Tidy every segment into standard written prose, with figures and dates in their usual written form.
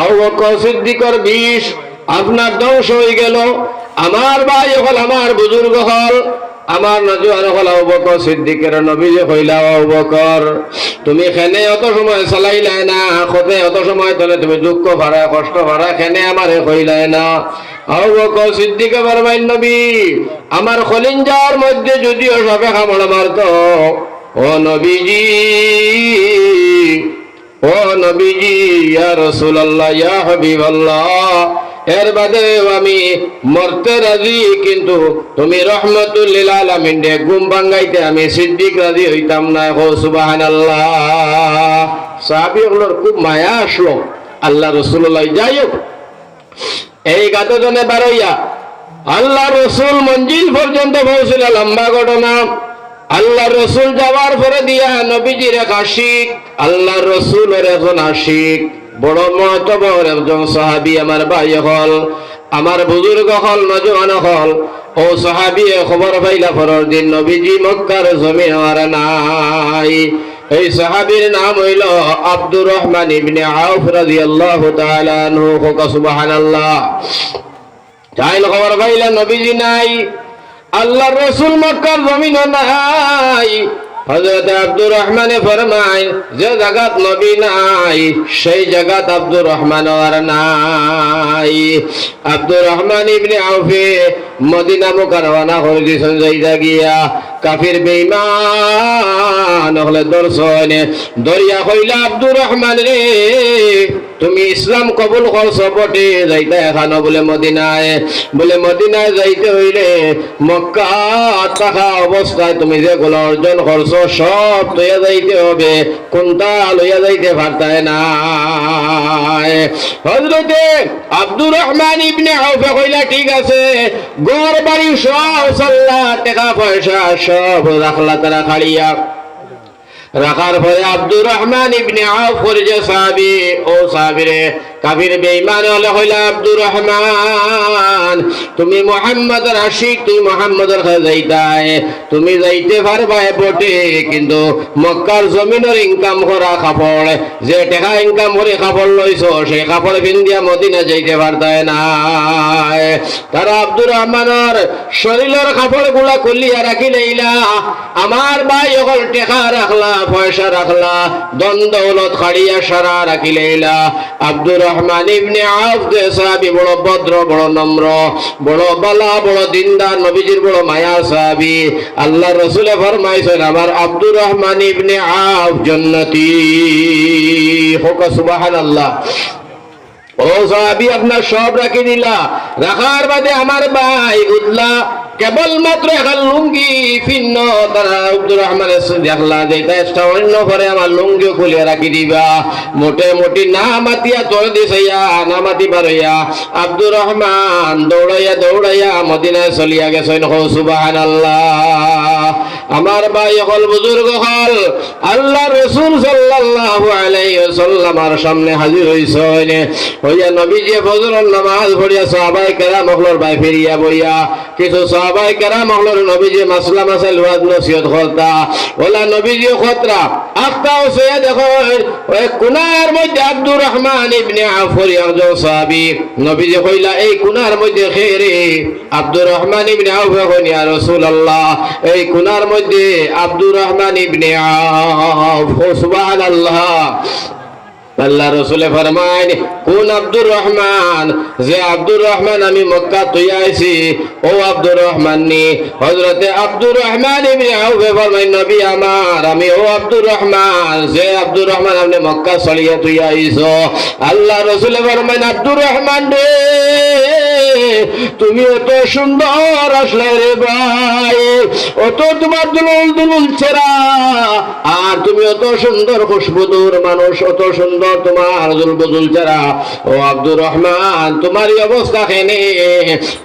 আবু বকর সিদ্দিকের বিষ আপনার ধ্বংস হয়ে গেল। আমার ভাই হল, আমার বুজুর্গ হল, আমার নজওয়ান হল আবু বকর সিদ্দিকের নবীজি কইলা, আবু বকর তুমি খেনে অত সময় চালাইলাই না, খতে অত সময় তলে তুমি দুঃখ ভাড়া কষ্ট ভাড়া খেনে আমারে কইলাই না। আবু বকর সিদ্দিকে ফরমাইল, নবী আমার খলিঞ্জার মধ্যে যদিও সাপে কামড় মারত, ও নবীজি, ও নবীজি, ইয়া রাসূলুল্লাহ, ইয়া হাবিবাল্লাহ, এর বাদে আমি মরতে রাজি, কিন্তু তুমি রহমাতুল লিল আলামিন দে ঘুম ভাঙাইতে আমি সিদ্দিক রাজি হইতাম না। ও সুবহানাল্লাহ। সাহাবীগুলোর খুব মায়া আসলো আল্লাহ রাসূলুল্লাহ। যাই হোক, এই গাতজনে বারইয়া আল্লাহ রসুল মঞ্জিল পর্যন্ত পৌঁছিল। লম্বা ঘটনা। আল্লাহ রসুল যাওয়ার পরে দিয়া নবীজির এক আশিক, আল্লাহ রসুলের একজন আশিক, বড় মহতবর একজন সাহাবী আমার ভাই হল, আমার বুজুর্গ হল, নজওয়ান হল। ও সাহাবী খবর পাইলা পরের দিন নবীজি মক্কার জমিন আর নাই। এই সাহাবীর নাম হইল আব্দুর রহমান ইবনে আউফ রাদিয়াল্লাহু তাআলা আনহু। সুবহানাল্লাহ। চাইল খবর পাইলা নবীজি নাই, আল্লাহর রাসূল মক্কার জমিন নাই। হযরত আব্দুর রহমানে ফরমায়, যে জায়গাত নবী নাই সেই জায়গাত আব্দুর রহমান আর নাই। আব্দুর রহমান ইবনে আউফে মদিনা মুকাররমা করে দিয়েছেন। যাইদা গিয়া কাফির বেঈমান হলে দর্শন দরিয়া কইলা, আব্দুর রহমান রে তুমি ইসলাম কবুল করছো বটে, যাইতে এখানো বলে মদিনায়, বলে মদিনায় যাইতে হইলে মক্কা থাকা অবস্থায় তুমি যেগুলো অর্জন করছো সব লইয়া যাইতে হবে, কোনটা লইয়া যাইতে পারতায় না। হযরতে আব্দুর রহমান ইবনে আউফ কইলা, ঠিক আছে, ঘর বাড়ি সব সাল্লা, টাকা পয়সা সব রাখলা তারা খাড়িয়া। রাখার পরে আব্দুর রহমান ইবনে আউফ যে সাহাবী, ও সাহাবীরে কাফির বেঈমান হলে কইলা, আব্দুর রহমান তুমি মুহাম্মদের আশিক, তুমি মুহাম্মদের কাছে যাইতাই, তুমি যাইতে পারবা বটে, কিন্তু মক্কার জমিনের ইনকাম করা কাপড়, যে টাকা ইনকাম করে কাপড় লইছো সেই কাপড় পিন্দিয়া মদিনা যাইতে পারতায় না। তারা আব্দুর রহমানের শরীরের কাপড় গুলা খুলিয়া রাখি লইলা, আমার ভাই সকল টাকা রাখলা, পয়সা রাখলা, দন দৌলত খাড়িয়া সারা রাখি লইলা। আব্দুর রহমান ইবনে আউফ যে সাহাবী, বড় ভদ্র, বড় নম্র, বড় বালা, বড় দিনদার, নবীজির বড় মায়া সাহাবী। আল্লাহ রাসূলে ফরমাইছেন, আমার আব্দুর রহমান ইবনে আউফ জান্নাতি। হোক সুবহানাল্লাহ। ও সাহাবী আপনার সব রাখি দিলা, রাখার বাদে আমার ভাই উঠলা, কেবলমাত্র এখন লুঙ্গি ভিন্ন। তারা আব্দুর রহমানের দেখলা যেটা অন্য করে আমার লুঙ্গিও খুলিয়া রাখি দিবা, মোটে মোটি না মাতিয়া তোর দিছাইয়া না মাতি পারইয়া আব্দুর রহমান দৌড়াইয়া দৌড়াইয়া মদিনায় চলিয়া গেছেন। সুবহানাল্লাহ। আমার ভাই হল, বুজুর্গ হল, আল্লাহ রাসূল সাল্লাল্লাহু আলাইহি ওয়াসাল্লামের সামনে হাজির হইছেন। হইয়া নবীজি ফজরের নামাজ পড়িয়া সাহাবায়ে কেরাম হলর ভাই ফিরিয়া বইয়া কিছু সাহাবায়ে কেরাম হলর নবীজি মাসলা মাসাইল ওয়াজ নসিহত করতা। ওলা নবীজি খতরা আফতাও সে দেখো ওই কোনার মধ্যে আব্দুর রহমান ইবনে আউফ একজন সাহাবী। নবীজি কইলা, এই কোনার মধ্যে খেরে আব্দুর রহমান ইবনে আউফ কইনি, ইয়া রাসূলুল্লাহ এই কোনার মধ্যে আব্দুর রহমান ইবনে আউফ। সুবহানাল্লাহ। আল্লাহ রাসূলে ফরমায়, কোন আব্দুর রহমান? যে আব্দুর রহমান আমি মক্কা তুইয়া আইছি, ও আব্দুর রহমান নি? হযরতে আব্দুর রহমান ইবনে আউফ ফরমায়, নবী আমার, আমি ও আব্দুর রহমান, যে আব্দুর রহমান আপনি মক্কা চলিয়া তুইয়া আইছো। আল্লাহ রাসূলে ফরমায়, আব্দুর রহমান রে তুমি এত সুন্দর আসলে রে ভাই, অত তোমার দুলুল দুলুল চেহারা, আর তুমি অত সুন্দর খুশবুদুর মানুষ, অত সুন্দর তোমার জুলবুজুল চেহারা। ও আব্দুর রহমান তোমার এই অবস্থা কেনে?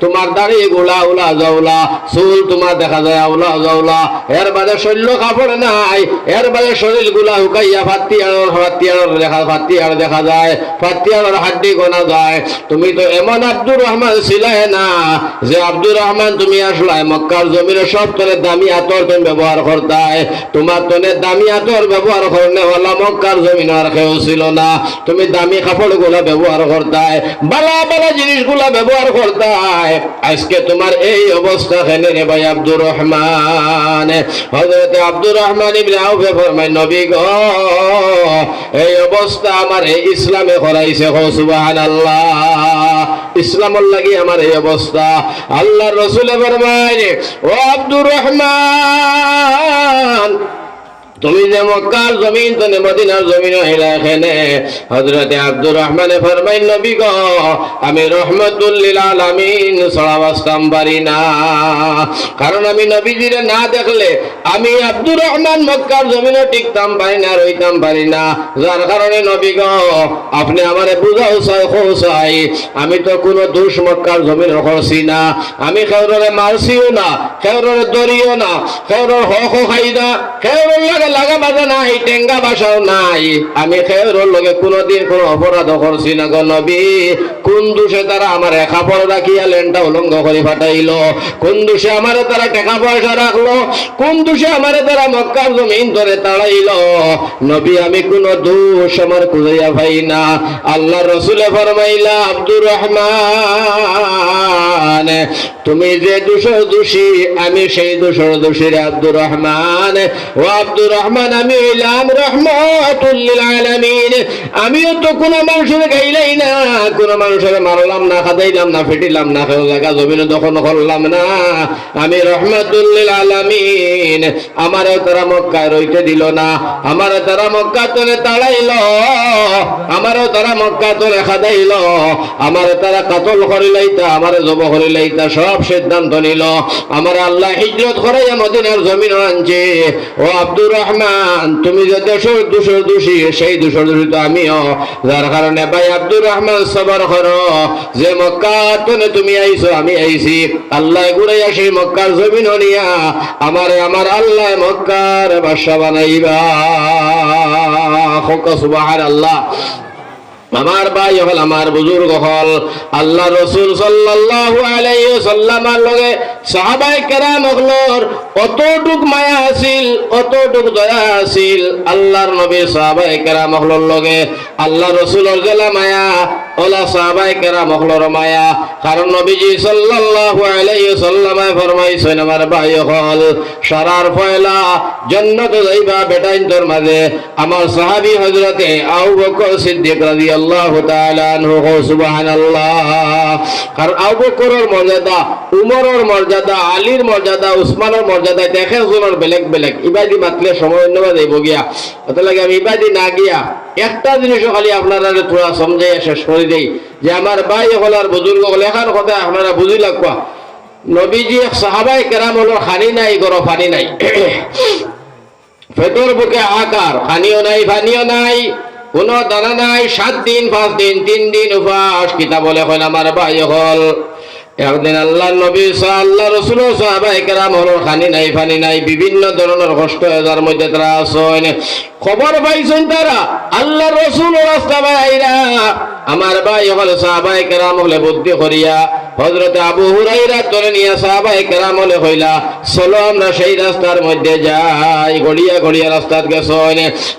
তোমার দাড়ি গুলা উলা জাউলা, চুল তোমার দেখা যায় আউলা জাউলা, এর বাদে শৈল্য কাপড় নাই, এর বাদে শরীর গুলা হুকাইয়া ফাতিয়ার দেখা যায়, ফাতিয়ার হাড্ডি গোনা যায়। তুমি তো এমন আব্দুর রহমান ছিল না যে আব্দুর রহমান তুমি আসলে মক্কার জমিনে সব তলে দামি আতর তুমি ব্যবহার করতাই, তোমার তলে দামি আতর ব্যবহার করলে ওলা মক্কার জমিনে আর কেউ ছিল না। তুমি দামি কাপড় গুলা ব্যবহার করতাই, বালা বালা জিনিসগুলা ব্যবহার করতাই। আজকে তোমার এই অবস্থা কেন রে ভাই আব্দুর রহমান? হযরত আব্দুর রহমান ইবনে আউফ ফরমায় নবী গো এই অবস্থা আমার ইসলামে করাইছে। সুবহানাল্লাহ, ইসলামের লাগি আমার এই অবস্থা। আল্লাহর রাসূল ফরমায় ও আব্দুর রহমান তুমি যে মক্কার জমিন তো মদিনার জমিন হইলা এখানে। হযরতে আব্দুর রহমানে ফরমাই নবী গো আমি রহমাতুল লিল আলামিন ছাড়া বাঁচতাম পারি না, কারণ আমি নবীজিরে না দেখলে আমি আব্দুর রহমান মক্কার জমিনে টিকতাম পারি না, রইতাম পারি না। যার কারণে নবী গো আপনি আমারে বুঝাও চাই আমি তো কোনো দোষ মক্কার জমিন করছি না, আমি কেউরে মারছিও না, কেউরে দরিও না, কেউর হক খাই না, কেউর লাগে লাগা বাজা নাই, টেঙ্গা বাসাও নাই, আমি খেয়ের লগে কোনোদিন কোনো অপরাধ করছি না গো নবী। কোন দোষে তারা আমার কাপড় রাখিয়া লেনটা উলঙ্গ করে ফাটাইল? কোন দোষে আমারে তারা টাকা পয়সা রাখলো? কোন দোষে আমারে তারা মক্কার জমিন ধরে তাড়াইল? নবী আমি কোনো দোষ আমার খুঁজাইয়া পাই না। আল্লাহ রসুলে ফরমাইলা আব্দুর রহমান তুমি যে দোষের দোষী আমি সেই দোষের দোষী রে আব্দুর রহমান। ও আব্দুর রহমান আমি হইলাম রহমাতুল লিল আলামিন, আমিও তো কোনো মানুষের গাইলাই না, কোনো মানুষের মারলাম না, খাদাইলাম না, ফেটিলাম না, কেউ জায়গা জমিনে দখল করলাম না, আমি রহমাতুল লিল আলামিন। আমারও তারা মক্কায় রইতে দিল না, আমারও তারা মক্কা তোলে তাড়াইল, আমারও তারা মক্কা তোলে খাদাইল, আমারও তারা কাতল করিলাইতা, আমারে জব করিলাইতা, সব সিদ্ধান্ত নিল। আমার আল্লাহ হিজরত করাইয়া মদিনার জমিন আনছে। ও আব্দুর রহমান তুমি যে দেশের দোষের দোষী সেই দোষের দোষী তো আমিও, যার কারণে ভাই আব্দুর রহমান সবর করো যে মক্কা তোনে তুমি আইছো আমি আইছি, আল্লাহ ঘুরাইয়া সেই মক্কার জমিন নিয়া আমারে আমার আল্লাহ মক্কার বাদশা বানাইবা। সুবহানাল্লাহ। আমার ভাই হল আমার বুজুর্গ হল আল্লাহ রসুল সাল্লাল্লাহু আলাইহি ওয়াসাল্লামের লগে সাহাবায়ে কেরাম হলর অতটুক মায়া আছিল, অতটুক দয়া আছিল আল্লাহর নবী সাহাবায়ে কেরাম হলর লগে। আল্লাহ রসুলের জেলা মায়া ওলা সাহাবায়ে কেরাম হলর মায়া, কারণ নবীজি সাল্লাল্লাহু আলাইহি ওয়াসাল্লামে ফরমাইছেন আমার ভাই হল সারার পয়লা জান্নাত যাইবা বেটাইনদের মাঝে আমার সাহাবী হযরতে আবু বকর সিদ্দিক রাদিয়াল্লাহু তাআলা আনহু। সুবহানাল্লাহ। কারণ আবু বকরের মর্যাদা, উমরের মর্যাদা, আলীর মর্যাদা, উসমানের মর্যাদা দেখে জনের বেলেগ বেলেগ। ইবাদি মাতলে সময় নেওয়া যাইব গিয়া, অত লাগে আমি ইবাদি না গিয়া একটা জিনিসও খালি আপনারা থোড়া সমঝাইয়া শেষ করে দেই যে আমার ভাই হল আর বুজুর্গ হল এখান কথা আপনারা বুঝি লাগবা। নবীজি সাহাবায়ে কেরাম হলো খানি নাই গরো ফানি নাই, ফেতর বুকে আকার, খানিও নাই ফানিও নাই, কোনো দানা নাই, 7 দিন 5 দিন 3 দিন উপাস। কিতাব বলে হল আমার ভাই হল একদিন আল্লাহ নবী আল্লাহ রসুল সাহাবায়ে কেরাম হল খানি নাই ফানি নাই, বিভিন্ন ধরনের কষ্ট যার মধ্যে তারা আছেন। খবর পাইছেন তারা আল্লাহ রসুল রাস্তা বাইরা আমার ভাই হল সাহাবায়ে কেরাম হলে বুদ্ধি করিয়া হযরতে আবু হুরায়রা ধরে নিয়ে সাহাবায়ে কেরাম হলে হইলা চলো আমরা সেই রাস্তার মধ্যে যাই। গড়িয়া গড়িয়া রাস্তাত গেছেন,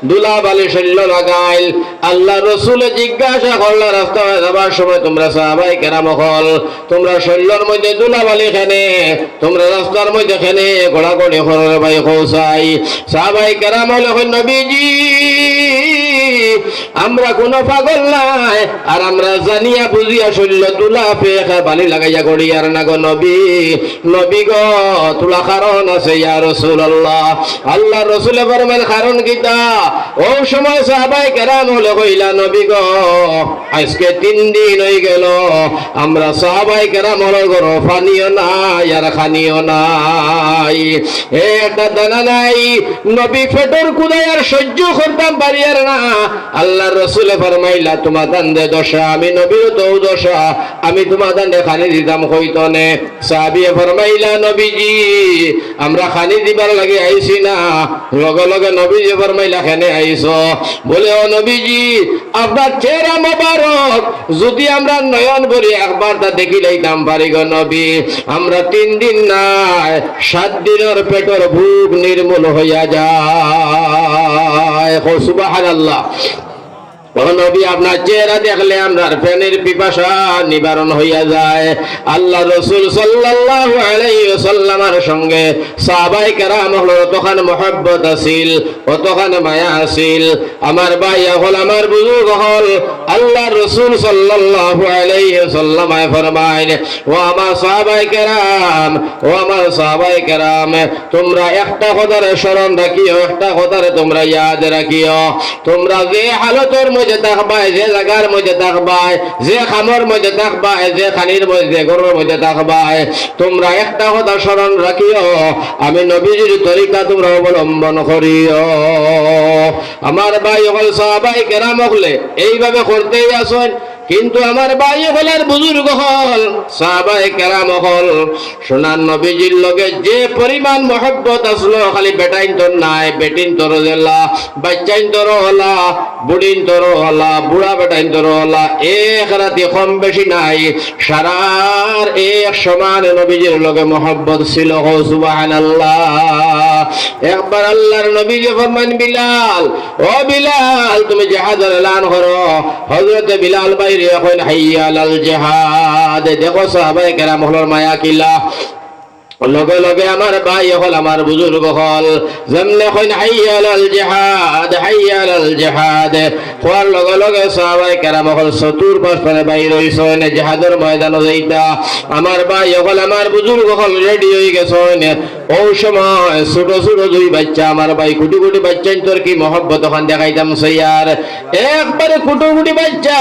দুলা বালি শৈল্য লাগাইল। আল্লাহ রসুল জিজ্ঞাসা করল রাস্তা যাবার সময় তোমরা সাহাবায়ে কেরাম হল তোমরা শৈল্যর মধ্যে দুলা বালি খেনে, তোমরা রাস্তার মধ্যে খেনে ঘোড়াঘড়ি খরর ভাই খোসাই। সাহাবায়ে কেরাম হলে হল নবীজি আমরা কোনো পাগল নাই, আর আমরা জানিয়া বুঝিয়া শৈল্য তুলা পেখা বালি লাগাইয়া গড়িয়ার না গো নবী। নবী গো তুলা কারণ আছে ইয়া রাসূলুল্লাহ। আল্লাহ রসুলে ফরমান কারণ কিতা? ও সময় সাহাবায়ে কেরাম হলে কইলা নবী গো আজকে 3 দিন হয়ে গেল আমরা সাহাবায়ে কেরাম হলে গরো পানিও নাই আর খানিও নাই, একটা দানা নাই। নবী পেটর কুদায় আর সহ্য করতাম পারি আর না। আল্লাহ রসুলে ফরমাইলা তোমার দান্দে দশা, আমি নবীর তো দশা, আমি তোমার দান্দে খানি দিতাম হইতো নে। সাহাবিয়ে ফরমাইলা নবীজি আমরা খানি দিবার লাগে আইছি না। লগে লগে নবীজি ফরমাইলা খানে আইছো? বলে ও নবীজি আপনার চেহারা মোবারক হোক, যদি আমরা নয়ন ভরি একবার তা দেখি লইতাম পারি গো নবী, আমরা 3 দিন নাই 7 দিনের পেটের ভুক নির্মূল হইয়া যায়। সুবহানাল্লাহ। ও নবী, আপনার চেহারা দেখলে আপনার প্রাণের পিপাসা নিবারণ হইয়া যায়। আল্লাহ রাসূল সাল্লাল্লাহু আলাইহি ওয়াসাল্লামের সঙ্গে সাহাবায়ে কেরাম হলো তখন মহব্বত আছিল, তখন মায়া আছিল। আমার ভাই হল, আমার বুজুর্গ হল, আল্লাহ রাসূল সাল্লাল্লাহু আলাইহি ওয়াসাল্লাম ফরমায়, ও আমার সাহাবায়ে কেরাম, ও আমার সাহাবায়ে কেরাম, তোমরা একটা কথার স্মরণ রাখিও, একটা কথার তোমরা ইয়াদ রাখিও, তোমরা যে হালতের মধ্যে থাকবাই, যে জায়গার মধ্যে থাকবাই, যে খামর মধ্যে থাকবাই, যে খানির মধ্যে ঘরের মধ্যে থাকবাই, তোমরা একটা কথা স্মরণ রাখিও, আমি নবীজির তরিকা তোমরা অবলম্বন করিও। আমার ভাই হল সাহাবায়ে কেরাম হলে এইভাবে করতেই আসেন, কিন্তু আমার ভাই হলার বুজুর্গ হল, সাহাবায়ে কেরাম হল, সোনার নবীজির লগে যে পরিমাণ মহব্বত আসলো, খালি বেটাইন তোর নাই, বেটিন তোর জেলা, বাচ্চাইন তোর হলা, বুড়িন তোর হলা, বুড়া বেটাইন তোর হলা, এক রাতি কম বেশি নাই, সারার এক সমান নবীজির লগে মহব্বত ছিল। সুবহানাল্লাহ। একবার আল্লাহর নবীজি ফরমান, বিলাল, ও বিলাল, তুমি জিহাদের এলান করো। হযরতে বিলাল ভাই এখন হাইয়া আলাল জিহাদ। দেখো সাহাবায়ে কেরাম হলোর মায়া কিলা, লগে লগে আমার ভাই হল, আমার বুজুর্গ হল, যেমনে কইন হাইয়া আলাল জিহাদ, হাইয়া আলাল জিহাদ, কোয়ার লগে লগে সাহাবায়ে কেরাম হল চতুর্পাশ পারে বাইর হইছেন জিহাদের ময়দানে যাইতা। আমার ভাই হল, আমার বুজুর্গ হল রেডি হয়ে গেছেন। ও সময় ছোট ছোট 2 বাচ্চা, আমার ভাই কুটি কুটি বাচ্চা, তোর কি মহব্বত ওখান দেখাইতাম সৈয়ার, একবারে কুটি কুটি বাচ্চা।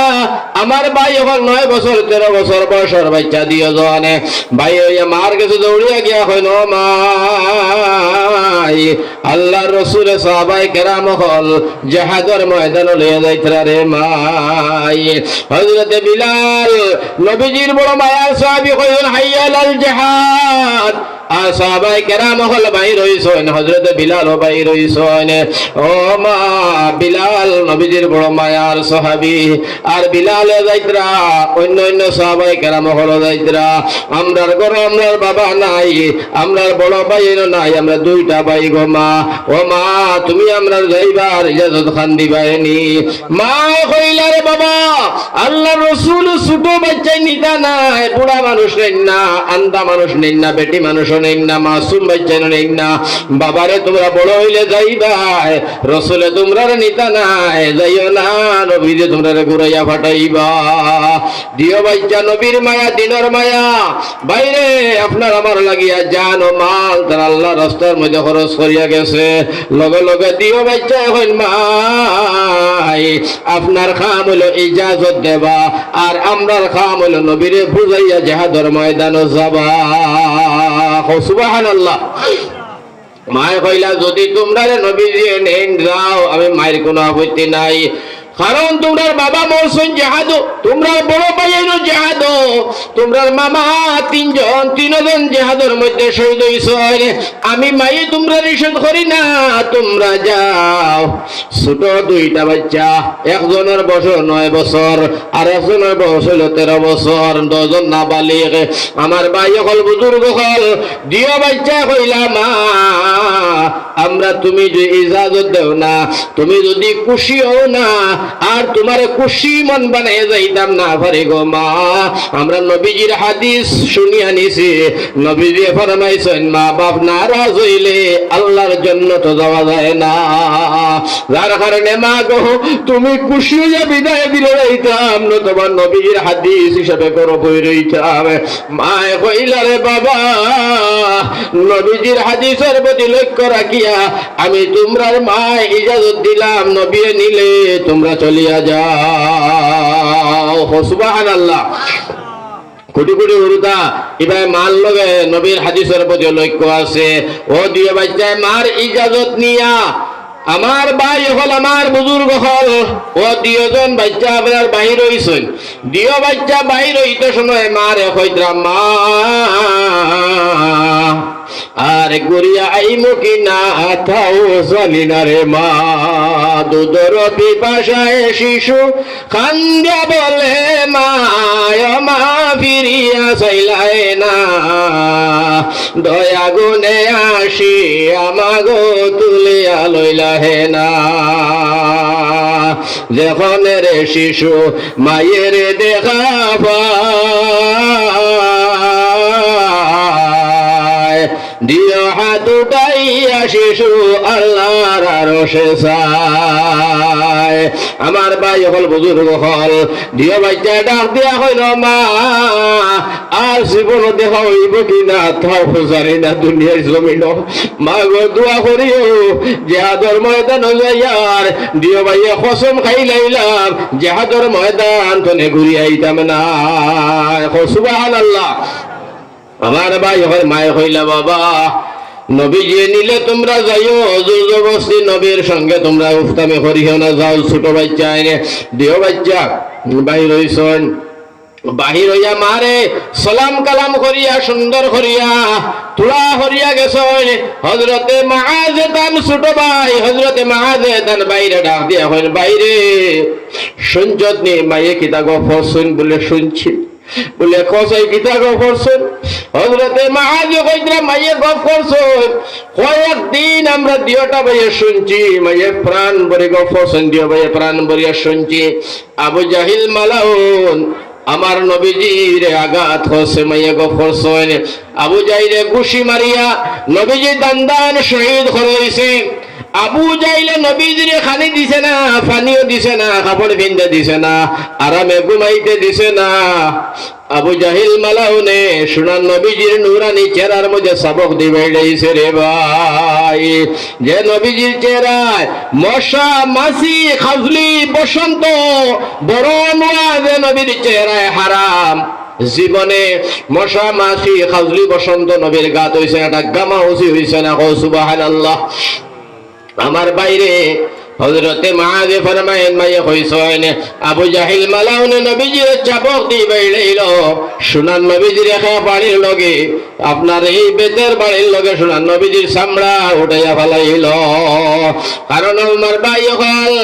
আমার ভাই হল 9 বছর 13 বছর বয়সের বাচ্চা 2 জনে। ভাই হইয়া মার কাছে দৌড়িয়া গিয়া কইন, ও মাই, আল্লাহর রাসূল সাহাবায়ে কেরাম হল জিহাদের ময়দানে লইয়া যাইতরা রে মাই। হযরতে বিলাল নবীজির বড় মায়ার সাহাবী, কইন হাইয়া আলাল জিহাদ। আর সাহাবায়ে কেরাম হল বাইর হইছেন, হযরতে বিলাল বাইর হইছেন। ও মা, বিলাল নবীজির বড় মায়ার সাহাবী, আর বিলালে যাইতরা, অন্য অন্য সাহাবায়ে কেরাম হল যাইতরা। আমরার ঘরে আমরার বাবা নাই, আমরার বড় ভাইও নাই, আমরা 2টা ভাই গো মা। ও মা, তুমি আমরার যাইবার ইজাজত খান দিবাইনি। মা কইলা, রে বাবা, আল্লাহর রাসূল ছোট বাচ্চা নিতা নাই, বুড়া মানুষ নেন না, আন্দা মানুষ নেন না, বেটি মানুষ নেন না, মাসুম বাচ্চা নেন না। বাবারে তোমরা বড় হইলে যাইবাই, রাসূলে তোমরা নিতা নাই, যাইও না, নবীরে তোমরা ঘুরাইয়া ফাটাইবা। দিও বাচ্চা নবীর মায়া, দিনের মায়া। বাইরে আপনার আমার লাগিয়া জান ও মাল তার আল্লাহ রাস্তার মধ্যে খরচ করিয়া গেছে, লগে লগে দিও বাচ্চা এখন মাই, আপনার খাম হইল ইজাজত দেবা, আর আমরার খাম হইল নবীরে বুঝাইয়া জিহাদের ময়দানে যাবা। সুবহানাল্লাহ। মায় কইলা, যদি তোমরা নবীজি নেন যাও, আমি মায়ের কোনো আপত্তি নাই, কারণ তোমরার বাবা মরছেন জিহাদ, তোমরা বড় ভাইয়েরও জিহাদ, তোমরার মামা 3জন জিহাদের মধ্যে শহীদ হইছেন। আমি মাই তোমরা নিষেধ করি না, তোমরা যাও। ছোট 2টা বাচ্চা, একজনের বয়স 9 বছর, আর একজনের বয়স হইল 13 বছর, 2 জন নাবালিগ। আমার ভাই হল বুজুর্গ হল, দিও বাচ্চা কইলা, মা আমরা তুমি যে ইজাজত দেও না, তুমি যদি খুশি হও না, আর তোমার খুশি মন বানাই যাইতাম না পারি গো মা। আমরা নবীজির হাদিস শুনিয়া নিছি, নবীজি ফরমাইছেন, মা বাপ নারাজ হইলে আল্লাহর জন্য তো যাওয়া যায় না। যার কারণে মা গো, তুমি খুশি হইয়া বিদায় দিলে যাইতাম, তোমার নবীজির হাদিস হিসাবে করো বই রইতাম। মায়ে কইলা, রে বাবা, নবীজির হাদিসের প্রতি লক্ষ্য রাখিয়া আমি তোমরার মা ইজাজত দিলাম, নবী নিলে তোমরা চলিয়া যাও। সুবহানাল্লাহ। কোটি কোটি উরুদা এবার মার লগে নবীর হাদিসের প্রতি লক্ষ্য আছে। ও দিও বাচ্চা, মার ইজাজত নিয়া আমার ভাই হল, আমার বুজুর্গ হল, ও 2 জন বাচ্চা আপনার বাহির হইছেন। দিও বাচ্চা বাহির হইতে সময় মারে কইতরা, মা আর গড়িয়া আইমো কি না থাও জানি না রে মা। দুধর পিপাসায় শিশু কান্দিয়া বলে, ফিরিয়া চাইলাই না, দয়া গুনে আসি আমাগো তুলিয়া লইলাহে না। যখন রে শিশু মায়ের দেখা পায়, দিও হাত উঠাইয়া শিশু আল্লাহর আরশে চায়। আমার ভাই হল বুজুর্গ হল, দিও বাচ্চা ডাক দিয়া হইল মা, আর জীবন দেখা হইব কিনা তাও জানি না দুনিয়ার জমিন। মা গো দোয়া করিও জেহাদর ময়দান যাইয়ার দিও ভাইয়া কসম খাইলাইলাম জেহাদর ময়দান তনে ঘুরি আইতাম না। সুবহানাল্লাহ। আমার ভাই হয় মায় হইলা বাবা নবীজি নিলে তোমরা যাইও, জোর জবরদস্তি নবীর সঙ্গে তোমরা উফতামি করিও না। যাও ছোট বাচ্চা আইনে দিও বাচ্চা বাহির হইছন, বাহির হইয়া মারে সালাম কালাম করিয়া সুন্দর করিয়া তুলা করিয়া গেছন। হযরতে মুআজ তান ছোট ভাই হযরতে মুআজ তান বাইরে ডাক দিয়া হইল, বাইরে শুনছত নি মায়ে কিতা গফর শুন বলে শুনছি বলে কসাই কিতা গফর শুন। হযরতে মুআজ কইরা মায়ে গফ করছন, কয়েকদিন আমরা দিওটা ভাইয়ে শুনছি মায়ে প্রাণ ভরে গফর শুন, দিও ভাইয়ে প্রাণ ভরিয়া শুনছি। আবু জাহিল মালাউন আমার নবীজির আঘাত হচ্ছে মাইয়া গফর সৈন, আবু জাহিলে ঘুষি মারিয়া নবীজি দান শহীদ হইছে। আবু জাহিলে নবীজিরে খানি দিছে না, পানিও দিছে না, কাপড় ভিন্দে দিছে না, আরামে ঘুমাইতে দিছে না। আবু জাহিল মালাউনে সোনার নবীজির নুরানি চেহারার মধ্যে সবক দিবে দিয়েছে রে ভাই। যে নবীজির চেহারায় মশা মাছি খাজলি বসন্ত বড় নোয়া, যে নবীর চেহারায় হারাম। জীবনে মশা মাছি খাজলি বসন্ত নবীর গাত হইছে, একটা গামা উচি হইছে না। সুবহানাল্লাহ। আমার বাইরে হযরতে মুআজ ফরমায়েন মাইয়া কইছেন আবু জাহিল মালাউনে নবীজির চাবক দি বাইলাইল, সুনান নবীজির খা পানির লগে আপনার এই বেতের বাড়ির লগে সুনান নবীজির চামড়া উঠাইয়া ফেলাইল। কারণ আমার ভাই হল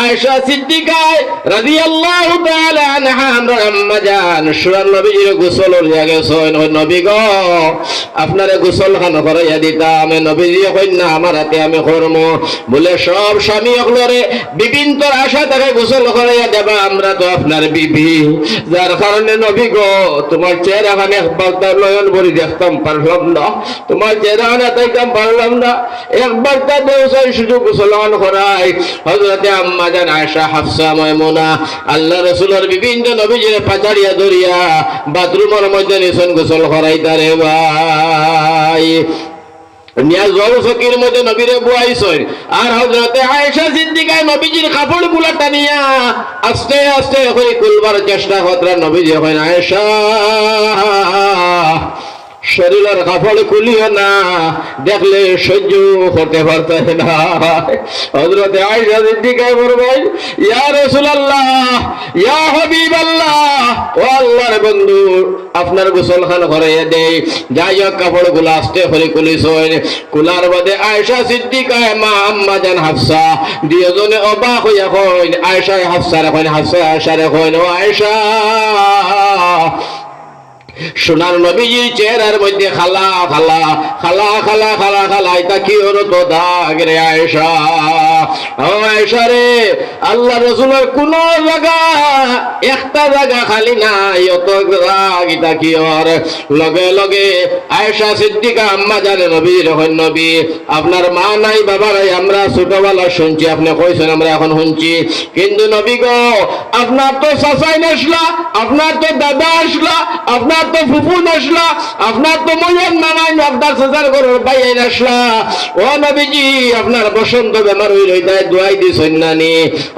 আয়েশা সিদ্দিকা রাদিয়াল্লাহু তাআলা আনহা আমরা আম্মা জান সুনান নবীজির গোসল হইয়া গেছেন। ওই নবী গো আপনারে গোসল খান করাইয়া দিতাম, নবীজি কইন না আমার হাতে আমি করব বলে সব স্বামী অগলরে বিভিন্ন আশা তাকে গোসল করাইয়া দেবা, আমরা তো আপনার বিবি, যার কারণে নবী গো তোমার চেহারা খানে একবার তার নয়ন ভরি দেখতাম পারলাম না, তোমার চেহারা খানে তাইতাম পারলাম না, একবার তার দেওসাই সুযোগ গোসল করাই। হযরতে আম্মা জান আয়েশা হাফসা মায়মুনা আল্লাহ রাসূলের বিভিন্ন নবীজির পাচারিয়া ধরিয়া বাথরুমের মধ্যে নিছেন গোসল করাইতারে ভাই। নিয়াজ চকির মধ্যে নবীরে বুয়াইছেন, আর হযরতে আয়েশা সিদ্দিকা নবীজির কাপড় গুলা টানিয়া আস্তে আস্তে করে খুলবার চেষ্টা করতেন। নবীজি কইন আয়েশা শরীরের কাপড় খুলিও না, দেখলে সহ্য করতে পারতেন না। হযরতে আয়েশা সিদ্দিকা বলবেন ইয়া রাসূলুল্লাহ ইয়া হাবিবাল্লাহ, ও আল্লাহর বন্ধু আপনার গোসলখানা করাইয়া দেই। যাই হোক কাপড়গুলো আস্তে করে খুলিছেন, কুলার বাদে আয়েশা সিদ্দিকা মা আম্মা জান হাফসা দুজনে অবাক হইয়া কইন আয়েশা হাফসারে কইন হাফসা আয়েশারে কইন ও আয়েশা সোনার নবীজির চেহারার মধ্যে খালা খালা খালা খালা খালা খালা এটা কি হলো তো দাগ রে আয়েশা। ও আয়েশা রে আল্লাহ রাসূলের কোন জায়গা একটা জায়গা খালি নাই, অত দাগ এটা কি ওর। লগে লগে আয়েশা সিদ্দিকা আম্মা জানে নবীর হন নবী আপনার মা নাই বাবা নাই, আমরা ছোটবেলা শুনছি আপনি কইছেন আমরা এখন শুনছি, কিন্তু নবী গো আপনার তো চাচাই নসলা, আপনার তো দাদা আসলা, আপনার তো ফুফু নসলা, আপনার তো ময়ন নানাই, আপনার চাচার ঘরের ভাই নসলা। ও নবীজি আপনার বসন্ত বেমার হইল তাই দোয়াই দিছেন নানি।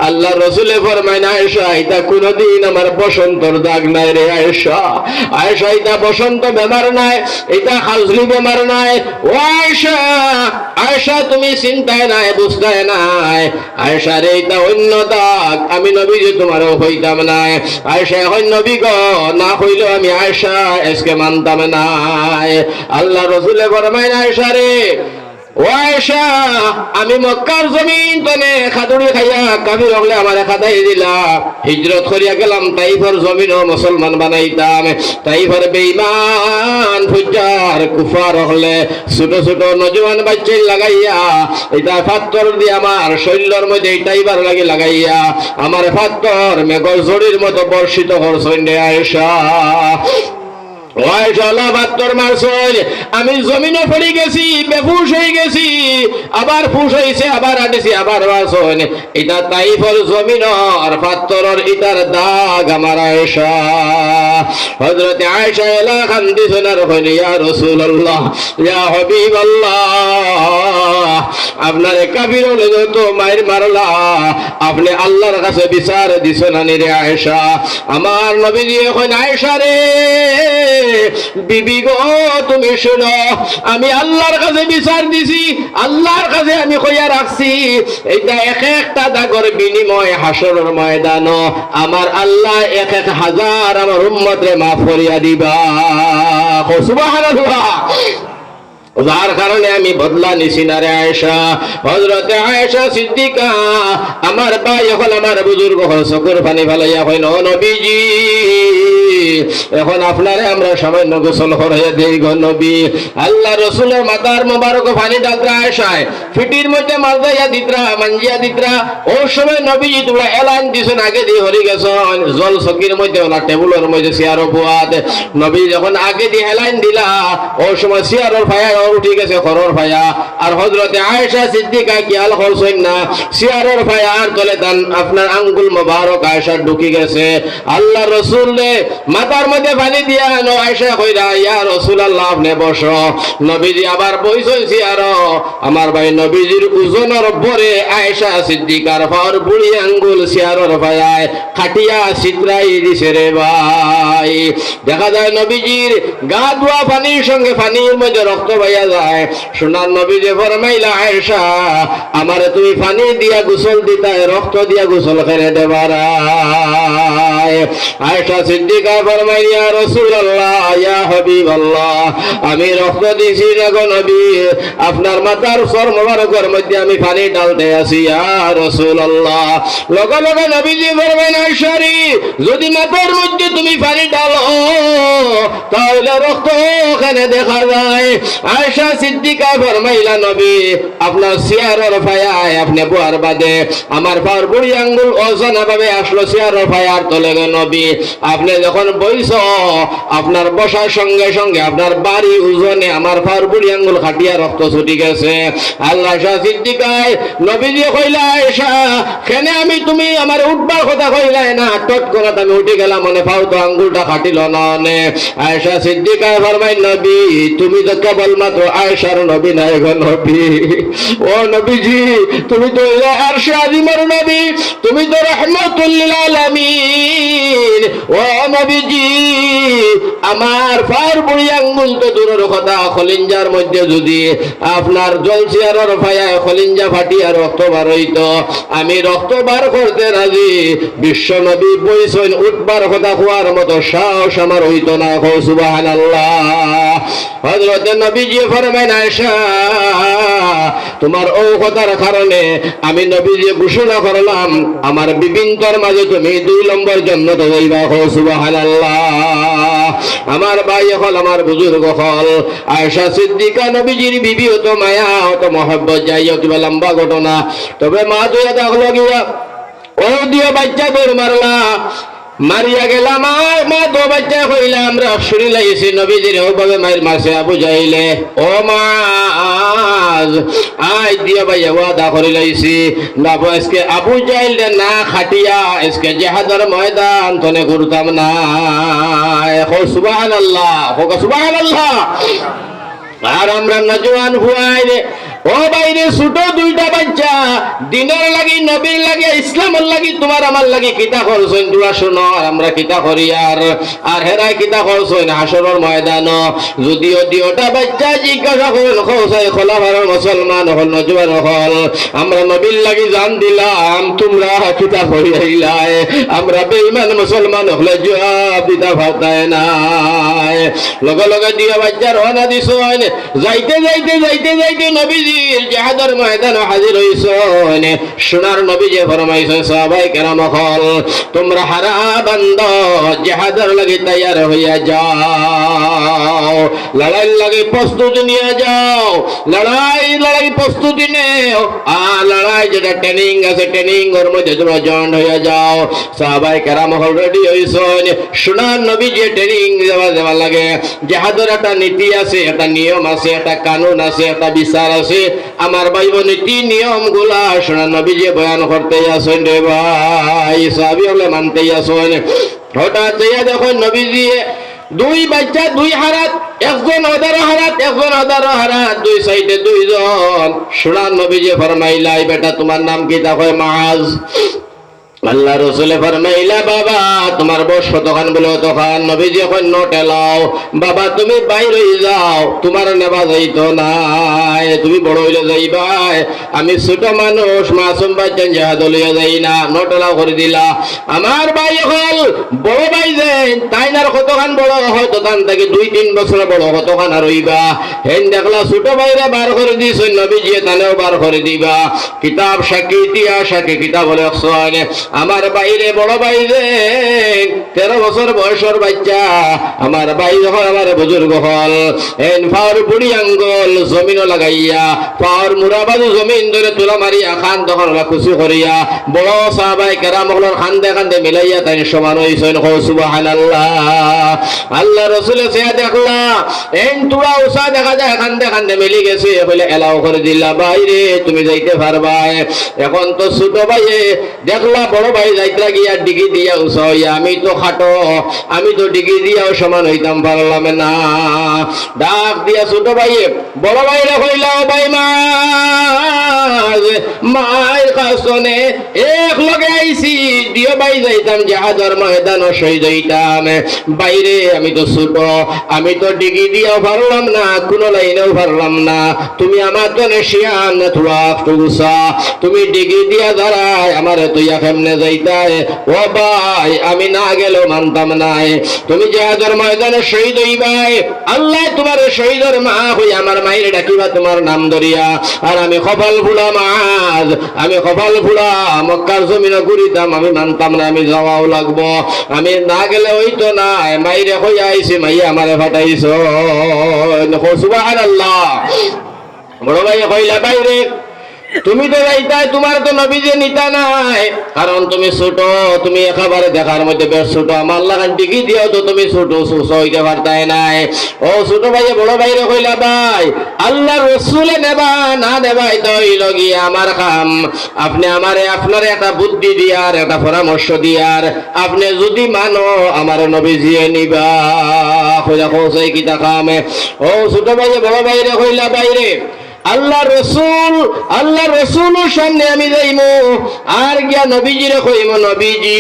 আল্লাহ রাসূলে ফরমায় আয়েশা এটা কোনদিন আমার বসন্তর দাগ নাই রে আয়েশা। আয়েশা এটা বসন্ত বেমার নাই, এটা খাজলি বেমার নাই। ও আয়েশা আয়েশা তুমি চিন্তায় নাই বুঝতায় নাই, আয়েশা রে এটা অন্য দাগ, আমি নবীজি তোমারও হইতাম নাই। আয়েশা এখন নবী গো না হইলেও আমি আয়েশা আজকে মানতাম নাই। আল্লাহ রাসূলে ফরমায় আয়েশা রে ও আয়েশা, আমি মক্কার জমিন তনে খাদুড়ি খাইয়া কাফির হলে আমার খাদাই দিলা, হিজরত করিয়া গেলাম তাইফর জমিনও মুসলমান বানাইতাম। তাইফর বেঈমান ফুজ্জার কুফার হলে ছোট ছোট নজওয়ান বাচ্চা লাগাইয়া এটা পাথর দিয়ে আমার শরীরের মধ্যে টাইবার লাগি লাগাইয়া আমার পাথর মেঘর জড়ির মতো বর্ষিত করছেন রে আয়েশা। আমি জমিনে পড়ে গেছি, বেফুস হয়ে গেছি, আবার ফুস হয়েছে, আবার আটেছি, আবার বাসন। এটা তাইফর জমিন আর পাত্তরের ইটার দাগ আমার আয়েশা। হযরতে আয়েশা এলা কান্দি শোনার হইল, ইয়া রাসূলুল্লাহ, ইয়া হাবিবাল্লাহ, আপনার কাফির হলে তো মাইর মারলা, আপনি আল্লাহর কাছে বিচার দিছেন না রে আয়েশা। আমার নবীজি এখন আয়েশা রে বিবি গো, তুমি শুনো, আমি আল্লাহর কাছে বিচার দিছি, আল্লাহর কাছে আমি কইয়া রাখছি, এটা এক একটা দাগর বিনিময় হাসরের ময়দান আমার আল্লাহ 1000 আমার উম্মতরে মাফ করিয়া দিবা। সুবহানাল্লাহ। যার কারণে আমি বদলা নিছি না রে আয়েশা। হযরতে আয়েশা সিদ্দিকা আমার ভাই এখন আমার বুজুর্গ হল চকুর পানি ফেলাইয়া কইল, ও নবীজি, এখন আপনারে আমরা সামান্য গোসল করাইয়া দেই গো নবী। আল্লাহ রসুলের মাথার মোবারক পানি ডালরা আয়েশায় ফিটির মধ্যে মাজাইয়া দিতরা, মাঞ্জিয়া দিতরা। ও সময় নবীজি তোমরা এলান দিছেন আগে দিয়ে হরি গেছ জল চকির মধ্যে ওলা টেবুলের মধ্যে চেয়ারও বুয়াত। নবী যখন আগে দিয়ে হেলাইন দিলা, ও সময় চেয়ারের ফায়া উঠে গেছে খরর ফায়া। আর হযরতে আয়েশা সিদ্দিকা কি আল করছেন না, চেয়ারের ফায়ার তলে তান আপনার আঙ্গুল মোবারক আয়েশা ঢুকে গেছে। আল্লাহ রসুল মাথার মধ্যে পানি দিয়া আনো। আয়েশা কইরা, ইয়া রাসূলুল্লাহ, আপনি বসো। নবীজি আবার বইছেন চেয়ার। আমার ভাই নবীজির ওজনের পরে আয়েশা সিদ্দিকার ফার বুড়ি আঙ্গুল চেয়ারের ফায়ায় খাটিয়া চিত্রাই দিছে রে ভাই। দেখা যায় নবীজির গা ধোয়া পানির সঙ্গে পানির মধ্যে রক্ত বাইয়া যায়। সোনার নবীজি ফরমাইলা, আয়েশা, আমারে তুমি পানি দিয়া গোসল দিতায়, রক্ত দিয়া গোসল করে দেবারা। আয়েশা সিদ্দিকা ফরমাই, ইয়া রাসূলুল্লাহ, ইয়া হাবিবাল্লাহ, আমি রক্ত দিছি না গো নবী, আপনার মাথার সর মোবারকের মধ্যে আমি পানি ঢালতে আছি ইয়া রাসূলুল্লাহ। লগে লগে নবীজি ফরমাইলেন, আয়েশা রে, যদি মাথার মধ্যে তুমি পানি ঢালো তাহলে রক্ত ওখানে দেখা যায়। আয়েশা সিদ্দিকা ফরমাইলা, নবী, আপনার চেয়ারের ফায়ায় আপনি বুয়ার বাদে আমার পার বুড়ি আঙ্গুল অজানা ভাবে আসলো চেয়ারের ফায়ার তলে গে নবী। আপনি যখন বইছ, আপনার বসার সঙ্গে সঙ্গে আপনার বাড়ি ওজনে আমার পার বুড়ি আঙ্গুল খাটিয়া রক্ত ছুটি গেছে। আল্লাহ সিদ্দিকায় নবীজি কইলা, আয়েশা, কেন আমি তুমি আমার উঠবার কথা কইলাই না, টট করে আমি উঠে গেলাম, মনে পাও তো আঙ্গুলটা খাটিল না। আয়েশা সিদ্দিকায় ফরমাই, নবী, তুমি তো কেবলমাত্র আয়েশার নবী নাই গো নবী। ও নবীজি, তুমি তো আরশে আজিমের নবী, তুমি তো রাহমাতুল লিল আলামিন। ও নবীজি, আমার পার বুড়ি আঙ্গুল তো দূরের কথা, খলিঞ্জার মধ্যে যদি আপনার জলসিয়ারের ফায়ায় খলিঞ্জা ফাটিয়া রক্ত বার হইত, আমি রক্ত বার করতে রাজি। বিশ্ব নবী বইছেন, উঠবার কথা হওয়ার মতো সাহস আমার হইতো না। সুবহানাল্লাহ। হযরত নবীজি ফরমাইন, আয়েশা, তোমার ও কথার কারণে আমি নবীজি ঘোষণা করলাম, আমার বিবিন্তর মাঝে তুমি 2 নম্বর জন্নত হইবা। সুবহানাল্লাহ। আমার ভাই হল, আমার বুজুর্গ হল, আয়েশা সিদ্দিকা নবীজির বিবি, হতো মায়া, হতো মহব্বত, যাই হোক কিবা লম্বা ঘটনা। তবে মা দুয়া দেখলো গিয়া ও দিয়ে বাচ্চা দৌড় মারলা, মারিয়া গেলাম। মা দো বাচ্চা হইলে আমরা শুনি লাগিয়েছি নবীজির ওভাবে মায়ের মাসে আবু যাইলে, ও মা আই দিয়ে ভাইয়া ওয়াদা করে লাইছি না, আজকে আবু যাইল না খাটিয়া আজকে জেহাদের ময়দান তনে করতাম না। সুবহানাল্লাহ, সুবহানাল্লাহ। আর আমরা নজওয়ান হুয়াই রে, ও বাইরে ছোট 2টা বাচ্চা দিনের লাগি, নবীর লাগে, ইসলামের লাগি, তোমার আমার লাগি কিতা করছেন তোরা শোনো, আমরা কিতা করি। আর হেরাই কিতা করছেন হাসরের ময়দান। যদিও 2টা বাচ্চা জিজ্ঞাসা করেন, খোলাফার মুসলমান হল, নজওয়ান হল, আমরা নবীর লাগি জান দিলাম, তোমরা কিতা করি আইলাই, আমরা বেঈমান মুসলমান হলে জবাব দিতা ভাবতায় নাই। লগে লগে 2 বাচ্চা রওনা দিছ। যাইতে যাইতে যাইতে যাইতে নবীজি নবীজির জিহাদের ময়দানে হাজির হইছেন সোনার নবীজি ফরমাইছেন সাহাবায়ে কেরাম হল তোমরা হারা বান্দ জিহাদের লাগি তৈয়ার হইয়া যাও লড়াই লাগি প্রস্তুতি নিয়ে যাও লড়াই প্রস্তুতি নেও আর লড়াই যেটা ট্রেনিং আছে ট্রেনিং এর মধ্যে তোমরা জয়েন হইয়া যাও সাহাবায়ে কেরাম হল রেডি হইছেন সোনার নবীজি ট্রেনিং দেওয়া লাগে জিহাদের একটা নীতি আছে একটা নিয়ম আছে একটা কানুন আছে একটা বিচার আছে আমার ভাই নীতি নিয়ম গুলা সোনার নবীজি বয়ান করতে আসেন রে ভাই সাহাবী হলে মানতেই আসেন হঠাৎ দেখো নবীজি দুই বাচ্চা দুই হারাত একজন অদার হারাত একজন অদার হারাত দুই সাইডে দুইজন সোনার নবীজি ফরমাইলা বেটা তোমার নাম কি তা কয় মাআজ আল্লাহ রসুলে ফরমাইলা বাবা তোমার বয়স কতখান বলে তখন নবীজি এখন নোটেলাও বাবা তুমি বাইরে যাও তোমার নেবা যাইতো নাই তুমি বড় হইলে যাইবাই আমি ছোট মানুষ মাসুম বাচ্চা জিহাদ লইয়া যাই না নোটেলাও করে দিলা আমার ভাই হল বড় ভাই যেন তাইনার কতখান বড় হয়তো তান থেকে 2-3 বছর বড় কতখান আর হইবা হেন দেখলা ছোট ভাইরা বার করে দিছ নবীজি তানেও বার করে দিবা কিতাব সাক্ষী ইতিহাস সাক্ষী কিতাব হলে আমার বাইরে বড় ভাই যে 13 বছর বয়সের বাচ্চা আমার ভাই যখন আমার বুজুর্গ হল এন ফাওয়ার বুড়ি আঙ্গুল জমিনও লাগাইয়া ফাওয়ার মুরাবাদু জমিন ধরে তুলা মারিয়া খান তখন ওরা খুশি করিয়া বড় সাহাবায়ে কেরাম হলর খান্দে খান্দে মিলাইয়া তাই সমান হইছেন সুবহানাল্লাহ আল্লাহ রাসূলে সে দেখলা এন তুলা উসা দেখা যায় খান্দে খান্দে মিলি গেছে বলে এলাও করে দিলা বাইরে তুমি যাইতে পারবা এখন তো ছোট ভাই দেখলা বড় ভাই যাইতে গিয়া ডিগি দিয়া উসা হইয়া আমি তো খাটো আমি তো ডিগি দিয়াও সমান হইতাম পারলাম না ডাক দিয়া ছোট ভাই বড় ভাইরা কইলাও ভাই মায়ের কাছনে এক লগে আইছি দিও ভাই যাইতাম জিহাদের ময়দানে শহীদ হইতাম বাইরে আমি তো ছোট আমি তো ডিগি দিয়াও পারলাম না কোন লাইনেও পারলাম না তুমি আমার তো নেশিয়ান তুলা তুসা তুমি ডিগি দিয়া দাঁড়ায় আমার তুইয়া কেমনে যাইতায় ও ভাই আমি না গেলেও মানতাম নাই তুমি জিহাদের ময়দানে শহীদ হইবাই আল্লাহ তোমার শহীদের মা হই আমার মায়ের ডাকিবা তোমার নাম ধরিয়া আর আমি কপাল ফুলা মাজ আমি কপাল ফুলা মক্কার জমিনে ঘুরিতাম আমি মানতাম না আমি যাওয়াও লাগবো আমি না গেলে হইতো না মাইরে হইয়া আইছি মাইয়া আমারে ফাটাইছো সুবহানাল্লাহ বড় ভাই কইলা বাইরে তুমি তো যাইতাই তোমার তো নবীজি নিতা নাই কারণ তুমি ছোট তুমি একেবারে দেখার মধ্যে বেশ ছোট আমার লাগান টিকি দিও তো তুমি ছোট হইতে পারতাই নাই ও ছোট ভাই বড় ভাইরে কইলা ভাই আল্লাহ রসুলে নেবা না নেবাই তো হইল গিয়ে আমার কাম আপনি আমারে আপনার একটা বুদ্ধি দিয়ার একটা পরামর্শ দিয়ার আপনি যদি মানো আমার নবীজি নিবা কইলা কৌশাই কিতা কামে ও ছোট ভাই বড় ভাইরে কইলা বাইরে আল্লাহ রসুলের সামনে আমি যাইমু আর গিয়া নবীজিরে কইম নবীজি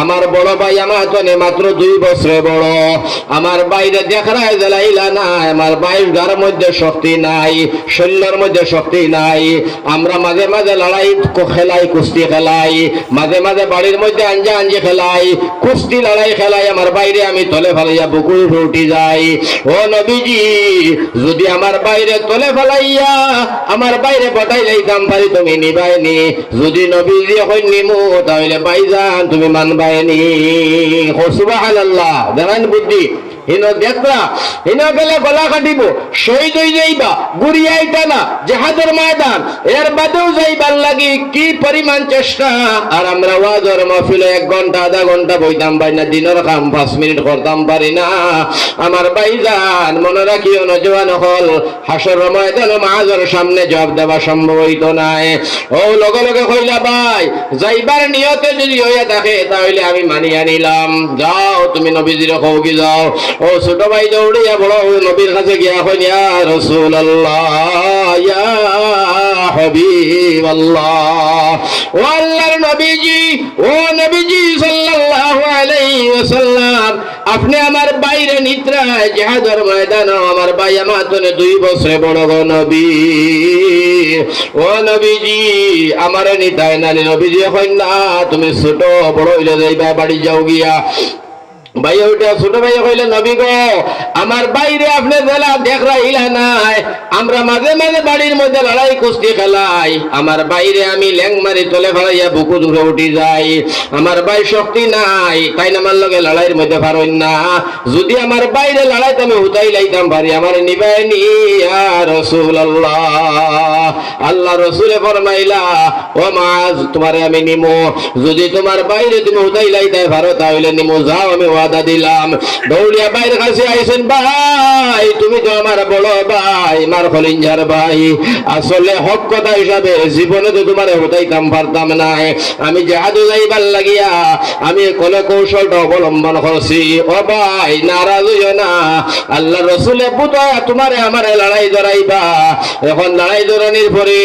আমার বড় ভাই আমার তো মাত্র 2 বছরে বড় আমার বাইরে দেখায় জ্বালাইলা নাই আমার বাইর গার মধ্যে শক্তি নাই শরীরের মধ্যে শক্তি নাই আমরা মাঝে মাঝে লড়াই খেলাই কুস্তি খেলাই মাঝে মাঝে বাড়ির মধ্যে আঞ্জে খেলাই কুস্তি লড়াই খেলাই আমার বাইরে আমি তলে ফেলাইয়া বুকুর উঠি যাই ও নবীজি যদি আমার বাইরে তলে ফেলাইয়া আমার বাইরে বটাই যাইতাম পারি তুমি নিবাইনি যদি নবীজি এখন নিমু তাহলে ভাইজান তুমি মানবাইনি সুবহানাল্লাহ জানেন বুদ্ধি হিনো দেখলা হিনো গেলে গলা কাটিব শহীদ হয়ে যাইবা গুড়িয়াইটা না জিহাদের ময়দান এর বাদেও যাইবার লাগি কি পরিমাণ চেষ্টা আর আমরা ওয়াজের মাহফিলে 1 ঘন্টা আধা ঘন্টা বইতাম পাই না দিনের কাম 5 মিনিট করতাম পারি না আমার ভাইজান মনে রাখিও নজওয়ান হল হাসর ময়দানে মাঝের সামনে জবাব দেওয়া সম্ভব হইতো নাই ও লগে লগে কইলা ভাই যাইবার নিয়তে যদি হইয়া থাকে তাহলে আমি মানিয়া নিলাম যাও তুমি নবীজির কও কি যাও ও ছোট ভাই দৌড়িয়া বড় নবীর কাছে গিয়া কই ইয়া রাসূলুল্লাহ ইয়া হাবিবাল্লাহ ও আল্লাহর নবীজি সাল্লাল্লাহু আলাইহি ওয়াসাল্লাম আপনি আমার বাইরে নিদ্রায় জিহাদের ময়দানে আমার ভাই আমার তো 2 বছরে বড় গো নবী ও নবীজি আমার নিতাই না নবীজি কই না তুমি ছোট বড় হইলে যাইবা বাড়ি যাও গিয়া ভাই ওইটা ছোট ভাই কইলে নবী গো আমার বাইরে আপনি জেলা দেখ রাইলা নাই আমরা মাঝে মাঝে বাড়ির মধ্যে লড়াই কুস্তি খেলাই আমার বাইরে আমি ল্যাং মারি তলে ফেলাইয়া বুকু দূরে উঠি যাই আমার ভাই শক্তি নাই তাই না আমার লগে লড়াইয়ের মধ্যে পারইন না যদি আমার বাইরে লড়াইতে আমি হুতাই লাইতাম পারি আমার নিবাইনি ইয়া রাসূলুল্লাহ আল্লাহ রাসূলে ফরমাইলা ও মাজ তোমারে আমি নিমো যদি তোমার বাইরে তুমি হুতাই লাইতে পারো তাহলে নিমো যাও আমি ওয়াদা দিলাম দৌড়িয়া বাইরে কাছে আইছেন ভাই তুমি তো আমার বড় ভাই মার খলিঞ্জার ভাই আসলে হক কথা হিসাবে জীবনে তো তোমার হতাইতাম পারতাম না আমি জাহাজে যাইবার লাগিয়া আমি কোন কৌশলটা অবলম্বন করছি ও ভাই নারাজ হইও না আল্লাহ রসুলে পুতা তোমারে আমার লড়াই জড়াইবা এখন লড়াই জড়ানির পরে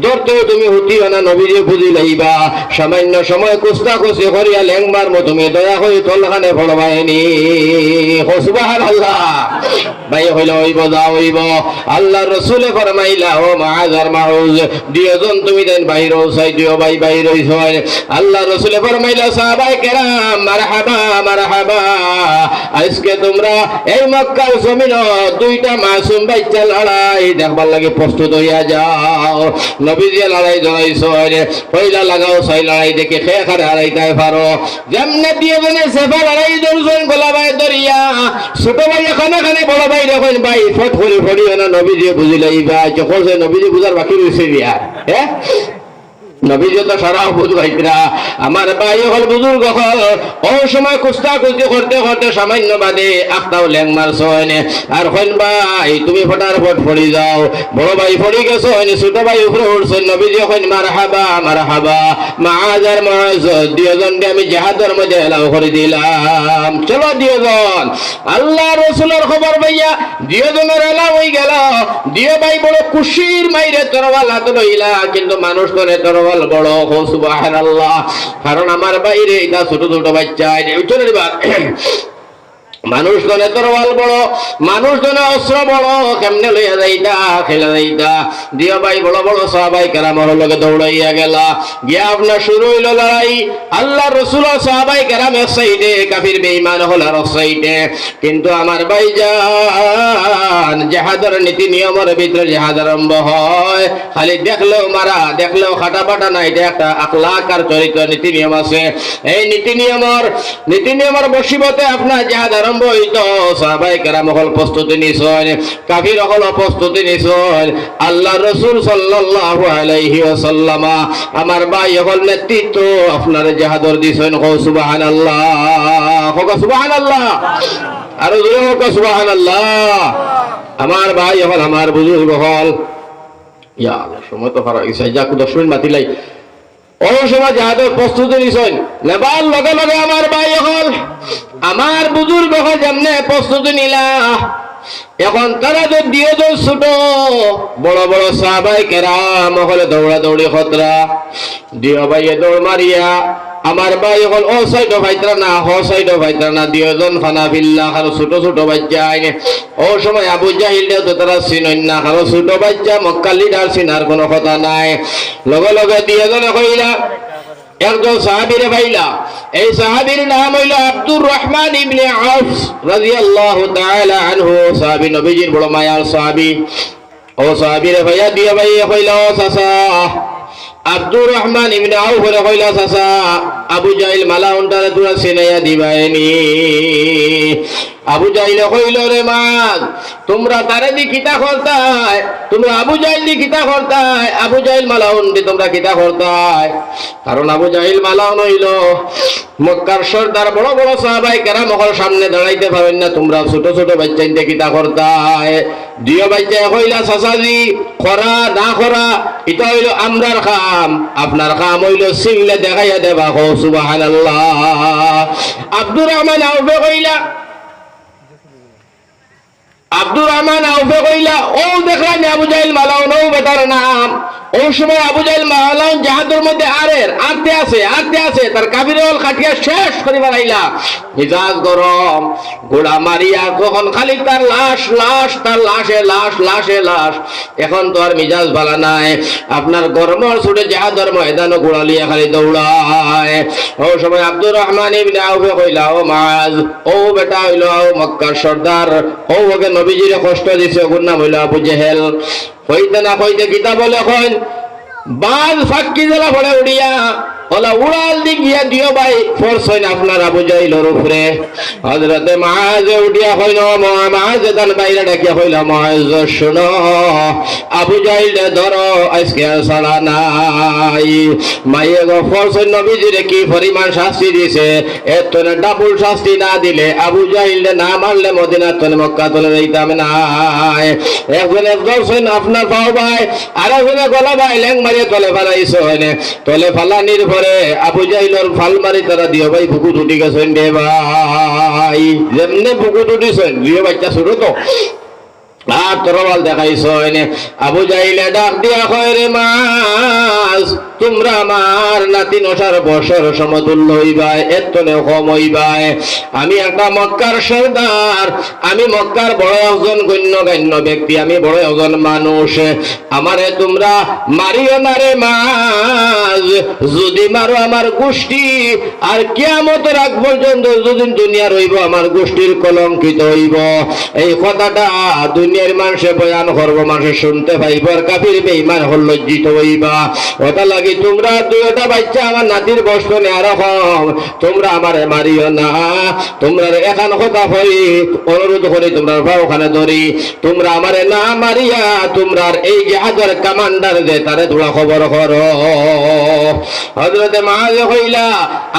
ধরতেও তুমি হুতিও না নবীজি বুঝি লইবা সামান্য সময় কুস্তা কুস্তি করিয়া ল্যাংমার মতো তুমি দয়া হয়ে তলখানে ফলবাইনি সুবহানাল্লাহ ভাই হইল হইব যা হইব আল্লাহ রসুলে ফরমাইলা ও মাআজ আর মাউজ দুইজন তুমি দেন বাইর হইছাই দিও ভাই বাইর হইছাই আল্লাহ রসুলে ফরমাইলা সাহাবায়ে কেরাম মারহাবা মারহাবা আজকে তোমরা এই মক্কার জমিন দুইটা মাসুম বাচ্চা লড়াই দেখবার লাগে প্রস্তুত হইয়া যাও নবীজি লড়াই জড়াইছাই পয়লা লাগাও ছয় লড়াই দেখে খেয়ে খারে হারাইতে পারো যেমনে দুইজনে সেফা লড়াই দর্জন গোলা ভাই দরিয়া ছোট ভাই এখানে খানে বড় ভাই দেখেন ভাই ফট ফরি ফরি না নবীজি বুঝিলাইবা যখন নবীজি বুঝার বাকি রয়েছে বিয়া হ্যাঁ নবীজি তো সারা বুঝবাইতরা আমার ভাই হল বুজুর্গ হল ও সময় কুস্তা কুস্তি করতে করতে সামান্য বাদে আখতাও ল্যাং মারছন আর হইন ভাই তুমি ফটার ফট ফড়ি যাও বড় ভাই ফড়ি গেছো ছোট ভাই উপরে উঠছেন নবীজি হইন মারহাবা মারহাবা মাআজ আর মাআজ দুইজনকে আমি জিহাদের মধ্যে এলাও করে দিলাম চলো দুইজন আল্লাহ রাসূলের খবর ভাইয়া দুইজনের এলাও হই গেল দুই ভাই বড় খুশির মাইরে তরওয়াল হাতে লইলা কিন্তু মানুষ তো তরওয়াল বড় সুবহানাল্লাহ কারণ আমার বাইরে এটা ছোট ছোট বাচ্চা চলে মানুষ জনে তরওয়াল বড় মানুষ জনে অস্ত্র বড় কেমনে লইয়া যাইতা খেলা যাইতা দিও ভাই বড় বড় সাহাবাই কেরামের লগে দৌড়াইয়া গেলা গিয়া আপনার শুরু হইল লড়াই আল্লাহ রসুল সাহাবাই কেরাম এক সাইডে কাফির বেঈমান হল আর সাইডে কিন্তু আমার ভাই জান জিহাদের নীতি নিয়মের ভিতরে জিহাদ আরম্ভ হয় খালি দেখলেও মারা দেখলেও খাটা পাটা না এটা একটা আখলাক আর চরিত্র নীতি নিয়ম আছে এই নীতি নিয়মের বশীবতে আপনার জিহাদ আরম্ভ হইতো সাহাবায়ে কেরাম হল প্রস্তুতি নিছেন কাফির হল প্রস্তুতি নিছেন আল্লাহ রাসূল সাল্লাল্লাহু আলাইহি ওয়াসাল্লাম আমার ভাই হল নেতৃত্ব আপনার জিহাদর দিছেন ও সুবহানাল্লাহ সুবহানাল্লাহ আর জোরে হোক সুবহানাল্লাহ আমার ভাই হল আমার বুজুর্গ হল ইয়া আল্লাহ সময় তো ফারা ইসা যা 10 মিনিট মাতিলাই ও সময় যাদের প্রস্তুতি নিছেন লেবার লগে লগে আমার ভাই হল আমার বুজুর্গ হল যেমনে প্রস্তুতি নিলা এখন তারা তো দুইজন ছোট বড় বড় সাহাবায়ে কেরাম হলে দৌড়া দৌড়ি খতরা দিও ভাইয়ে দৌড় মারিয়া আমার ভাই হল ও সাইড ভাইতরা না হ সাইড ভাইতরা না দুইজন ফানা বিল্লাহ আর ছোট ছোট বাচ্চা ও সময় আবু জাহিল তো তারা চিনন না আর ছোট বাচ্চা মক্কা লিডার চিনার কোনো কথা নাই লগে লগে দুইজনে কইলা একজন সাহাবীরে ভাইলা এই সাহাবীর নাম হইল আব্দুর রহমান ইবনে আউফ রাদিয়াল্লাহু তাআলা আনহু সাহাবী নবীজির বড় মায়ার সাহাবী ও সাহাবীরে ভাইয়া দিয়া ভাই কইলা চাচা আব্দুর রহমান ইবনে আউফ কইলা চাচা আবু জাহিল মালা উন্টারে তুরা সিনাইয়া দিবাইনি আবু জাহিল কইল রে মাগ তোমরা তারে দি কিতা করতাই তোমরা আবু জাহিল দি কিতা করতাই আবু জাহিল মালাউন দি তোমরা কিতা করতাই কারণ আবু জাহিল মালাউন হইল মক্কার সর্দার বড় বড় সাহাবায়ে কেরাম হল সামনে দাঁড়াইতে পারেন না তোমরা ছোট ছোট বাচ্চা দি কিতা করতাই দুই বাচ্চা কইলা চাচাজি খরা না খরা এটা হইল আমরার কাম আপনার কাম হইল সিংলে দেখাইয়া দেবা হো সুবহানাল্লাহ আব্দুর রহমান আউফে কইলা আব্দুর রহমান আউফে কইলা ও দেখলাম আবু জাহিল মালাউন ও বেটার নাম ওই সময় আবু জাহেল মাওলানা জাহাজের মধ্যে আরতে আছে তার কাবিরল খাটিয়া শেষ করিবার আইলা মিজাজ গরম গোড়া মারিয়া কখন খালি তার লাশ তার লাশে লাশ এখন তো আর মিজাজ ভালো নাই আপনার গরমর ছুটে জাহাজের ময়দানে গোড়া লিয়া খালি দৌড়ায় ওই সময় আব্দুর রহমান ইবনে আউফে কইলা ও মাজ ও বেটা হইল মক্কার সর্দার ও ওকে নবীজিরে কষ্ট দিছে ওর নাম হইল আবু জেহেল কইতে না কইতে কিতা বলে কইন বাজ ফাক্কি জেলা পড়ে উড়িয়া ওলা উড়াল দিক গিয়া দিও ভাই ফোর্স হইন আপনার আবু জাহিলের উপরে হযরতে মুআজ উঠিয়া কইল মুআজ দান বাইরে ডাকিয়া কইল মুআজ শুনো আবু জাহিল ধরো আজকে আর ছাড়া নাই মাইয়ে গো ফোর্স হইন নবীজিরে কি পরিমাণ শাস্তি দিছে এত ডাবল শাস্তি না দিলে আবু জাহিল না মারলে মদিনা তনে মক্কা তলে যাইতাম না একজনে ফোর্স হইন আপনার পাও ভাই আর একজনে গলা ভাই ল্যাং মারিয়ে তলে ফেলাইছো হইনে তলে ফেলানির আবু জাহিলের ফাল মারি তারা দিও ভাই বুকু টুটি গেছেন রে ভাই যেমনে বুকু টুটিছেন দিও বাচ্চা শুরু তো আর তরবাল দেখাইছো আবু জাহিলে ডাক দিয়া কয় রে মাস তোমরা আমার নাতি নসার বছর সমতুল্য হইবাই এতনে কম হইবাই আমি একটা মক্কার সর্দার আমি মক্কার বড় একজন গণ্য ব্যক্তি আমি বড় একজন মানুষ আমারে তোমরা মারিও না রে মাস যদি মারো আমার গোষ্ঠী আর কিয়ামতের আগ পর্যন্ত যদি দুনিয়া রইব আমার গোষ্ঠীর কলঙ্কিত হইব এই কথাটা দুনিয়ার মানুষে বয়ান করবো মানুষে শুনতে পাইব আর কাফির বেঈমান হল লজ্জিত হইবা ওটা লাগি তোমরা দুইটা বাচ্চা আমার নাতির বস্তু নেওয়ার রকম তোমরা আমারে মারিও না তোমরা এখান কথা হই অনুরোধ করি তোমরা ওখানে ধরি তোমরা আমারে না মারিয়া তোমরা এই জাহাজের কমান্ডার যে তারে তোমরা খবর করো হযরতে মুআজ কইলা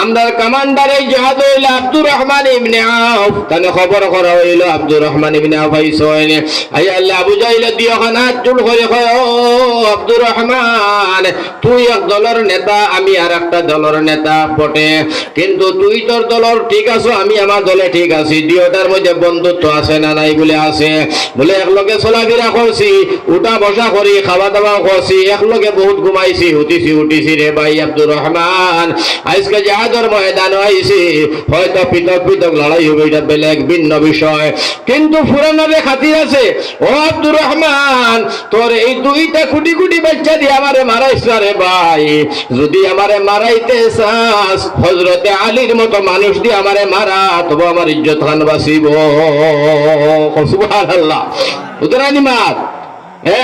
আমরার কমান্ডার এই জাহাজ হইল আব্দুর রহমান ইবনে আউফ তানে খবর করা হইল আব্দুর রহমান ইবনে আউফ আইসোনে আই আল্লাহ আবু জাহিল দিও খানাত চুল করে কয় ও আব্দুর রহমান তুই এক দলের নেতা আমি আর একটা দলের নেতা বটে কিন্তু তুই তোর দলের ঠিক আছো আমি আমার দলে ঠিক আছি দুইটার মধ্যে বন্ধুত্ব আছে না নাই বলে আছে বলে একলগে চলাফেরা করছি উঠা বসা করি খাওয়া দাওয়া করছি একলগে বহুত ঘুমাইছি উঠিছি রে ভাই আব্দুর রহমান আজকে জাহাজের ময়দান আইছি হয়তো পৃথক লড়াই হবে এটা বেলেগ ভিন্ন বিষয় কিন্তু পুরানোরে খাতির আছে ও আব্দুর রহমান তোর এই দুইটা কুটি বাচ্চা দিয়ে আমারে মারাইছ রে ভাই যদি আমারে মারাইতে চাস হযরতে আলীর মতো মানুষ দিয়ে আমারে মারা তবে আমার ইজ্জত খান বাঁচিব সুবহানাল্লাহ উদরানি মাত